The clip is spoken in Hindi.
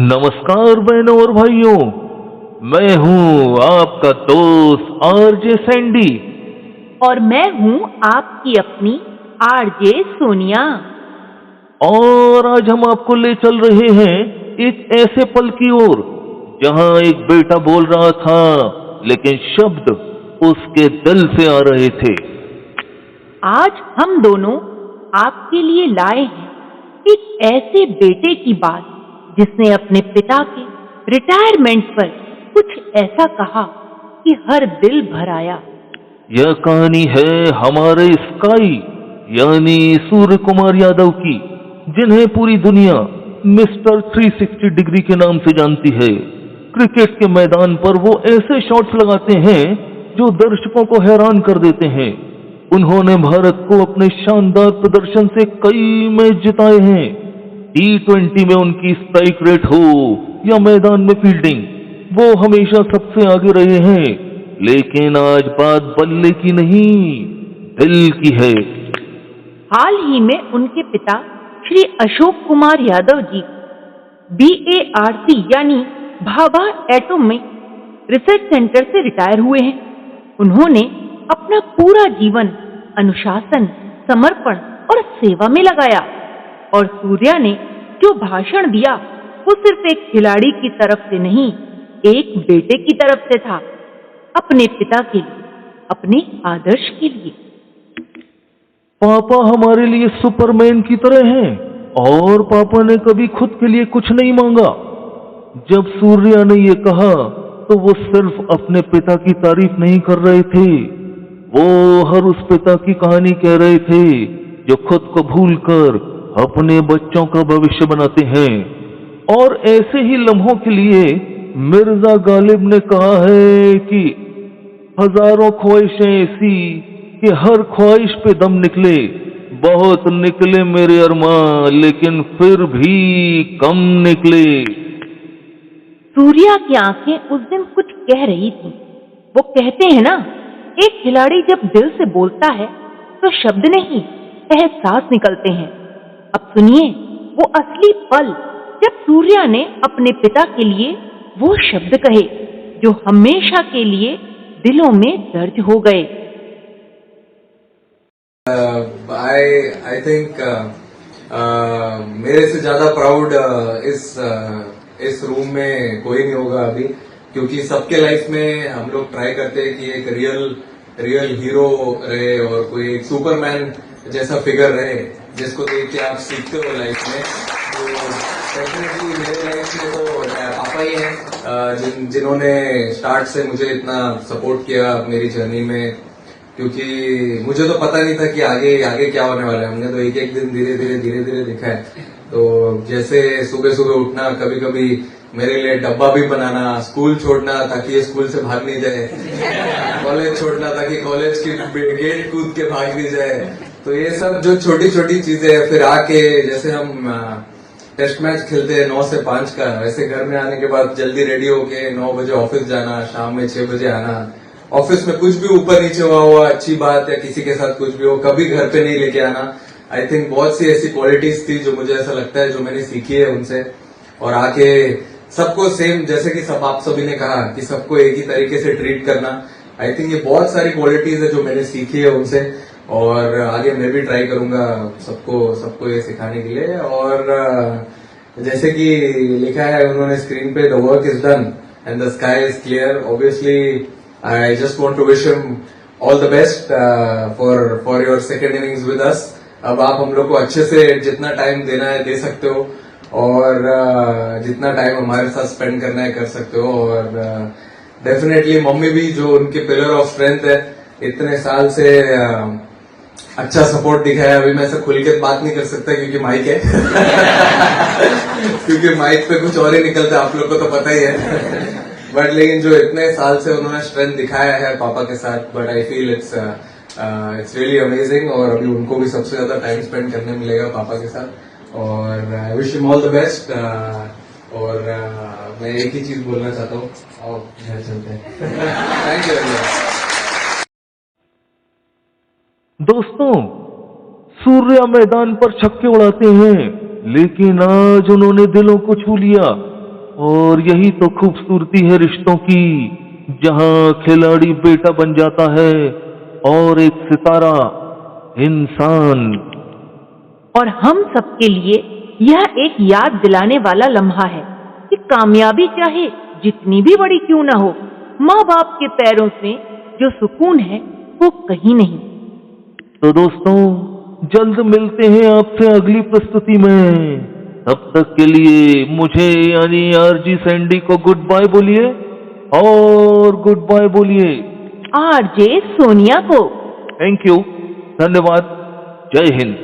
नमस्कार बहनों और भाइयों, मैं हूं आपका दोस्त आरजे सैंडी। और मैं हूं आपकी अपनी आरजे सोनिया। और आज हम आपको ले चल रहे हैं एक ऐसे पल की ओर जहां एक बेटा बोल रहा था लेकिन शब्द उसके दिल से आ रहे थे। आज हम दोनों आपके लिए लाए हैं एक ऐसे बेटे की बात जिसने अपने पिता के रिटायरमेंट पर कुछ ऐसा कहा कि हर दिल भर आया। यह कहानी है हमारे स्काई यानी सूर्य कुमार यादव की, जिन्हें पूरी दुनिया मिस्टर 360 डिग्री के नाम से जानती है। क्रिकेट के मैदान पर वो ऐसे शॉट्स लगाते हैं जो दर्शकों को हैरान कर देते हैं। उन्होंने भारत को अपने शानदार प्रदर्शन से कई मैच जिताए हैं। T20 में उनकी स्ट्राइक रेट हो या मैदान में फील्डिंग, वो हमेशा सबसे आगे रहे हैं। लेकिन आज बात बल्ले की नहीं, दिल की है। हाल ही में उनके पिता श्री अशोक कुमार यादव जी BARC यानी भाभा एटॉमिक रिसर्च सेंटर से रिटायर हुए हैं। उन्होंने अपना पूरा जीवन अनुशासन, समर्पण और सेवा में लगाया। और सूर्या ने जो भाषण दिया वो सिर्फ एक खिलाड़ी की तरफ से नहीं, एक बेटे की तरफ से था, अपने पिता के लिए, अपने आदर्श के लिए। पापा हमारे लिए सुपरमैन की तरह हैं और पापा ने कभी खुद के लिए कुछ नहीं मांगा। जब सूर्या ने ये कहा तो वो सिर्फ अपने पिता की तारीफ नहीं कर रहे थे, वो हर उस पिता की कहानी कह रहे थे जो खुद को भूलकर अपने बच्चों का भविष्य बनाते हैं। और ऐसे ही लम्हों के लिए मिर्जा गालिब ने कहा है कि हजारों ख्वाहिशें ऐसी कि हर ख्वाहिश पे दम निकले, बहुत निकले मेरे अरमान लेकिन फिर भी कम निकले। सूर्या की आंखें उस दिन कुछ कह रही थी। वो कहते हैं ना, एक खिलाड़ी जब दिल से बोलता है तो शब्द नहीं, एहसास निकलते हैं। अब सुनिए वो असली पल जब सूर्या ने अपने पिता के लिए वो शब्द कहे जो हमेशा के लिए दिलों में दर्ज हो गए। I think मेरे से ज्यादा प्राउड इस रूम में कोई नहीं होगा अभी, क्योंकि सबके लाइफ में हम लोग ट्राई करते हैं कि एक रियल हीरो रहे और कोई एक सुपरमैन जैसा फिगर रहे जिसको देख के आप सीखते हो लाइफ में। तो डेफिनेटली मेरे लाइफ में तो पापा ही हैं जिन्होंने स्टार्ट से मुझे इतना सपोर्ट किया मेरी जर्नी में, क्योंकि मुझे तो पता नहीं था कि आगे क्या होने वाला है। हमने तो एक एक दिन धीरे धीरे देखा है। तो जैसे सुबह उठना, कभी कभी मेरे लिए डब्बा भी बनाना, स्कूल छोड़ना ताकि ये स्कूल से भाग नहीं जाए, कॉलेज छोड़ना ताकि कॉलेज की गेट कूद के भाग नहीं जाए। तो ये सब जो छोटी छोटी चीजें हैं, फिर आके जैसे हम टेस्ट मैच खेलते हैं 9 से 5 का, वैसे घर में आने के बाद जल्दी रेडी होके 9 बजे ऑफिस जाना, शाम में 6 बजे आना। ऑफिस में कुछ भी ऊपर नीचे हुआ अच्छी बात, या किसी के साथ कुछ भी हो, कभी घर पे नहीं लेके आना। आई थिंक बहुत सी ऐसी क्वालिटीज थी जो मुझे ऐसा लगता है जो मैंने सीखी है उनसे। और आके सबको सेम, जैसे कि आप सभी ने कहा कि सबको एक ही तरीके से ट्रीट करना, आई थिंक ये बहुत सारी क्वालिटीज है जो मैंने सीखी है उनसे। और आगे मैं भी ट्राई करूंगा सबको ये सिखाने के लिए। और जैसे कि लिखा है उन्होंने स्क्रीन पे, the work is done and the sky is clear. Obviously I just want to wish him all the best for your second innings with us. अब आप हम लोग को अच्छे से जितना टाइम देना है दे सकते हो, और जितना टाइम हमारे साथ स्पेंड करना है कर सकते हो। और डेफिनेटली मम्मी भी, जो उनके पिलर ऑफ स्ट्रेंथ है, इतने साल से अच्छा सपोर्ट दिखाया। अभी मैं ऐसे खुल के बात नहीं कर सकता क्योंकि माइक है क्योंकि माइक पे कुछ और ही निकलता है, आप लोग को तो पता ही है। बट लेकिन जो इतने साल से उन्होंने स्ट्रेंथ दिखाया है पापा के साथ, but I feel it's really amazing. और अभी उनको भी सबसे ज्यादा टाइम स्पेंड करने मिलेगा पापा के साथ। और I wish him all the best. और मैं एक ही चीज बोलना चाहता हूँ, और घर चलते हैं। Thank you very much. दोस्तों, सूर्या मैदान पर छक्के उड़ाते हैं लेकिन आज उन्होंने दिलों को छू लिया। और यही तो खूबसूरती है रिश्तों की, जहां खिलाड़ी बेटा बन जाता है और एक सितारा इंसान। और हम सबके लिए यह एक याद दिलाने वाला लम्हा है कि कामयाबी चाहे जितनी भी बड़ी क्यों ना हो, माँ बाप के पैरों से जो सुकून है वो कहीं नहीं। तो दोस्तों, जल्द मिलते हैं आपसे अगली प्रस्तुति में। तब तक के लिए मुझे यानी आरजी सैंडी को गुड बाय बोलिए और गुड बाय बोलिए आरजे सोनिया को। थैंक यू, धन्यवाद, जय हिंद।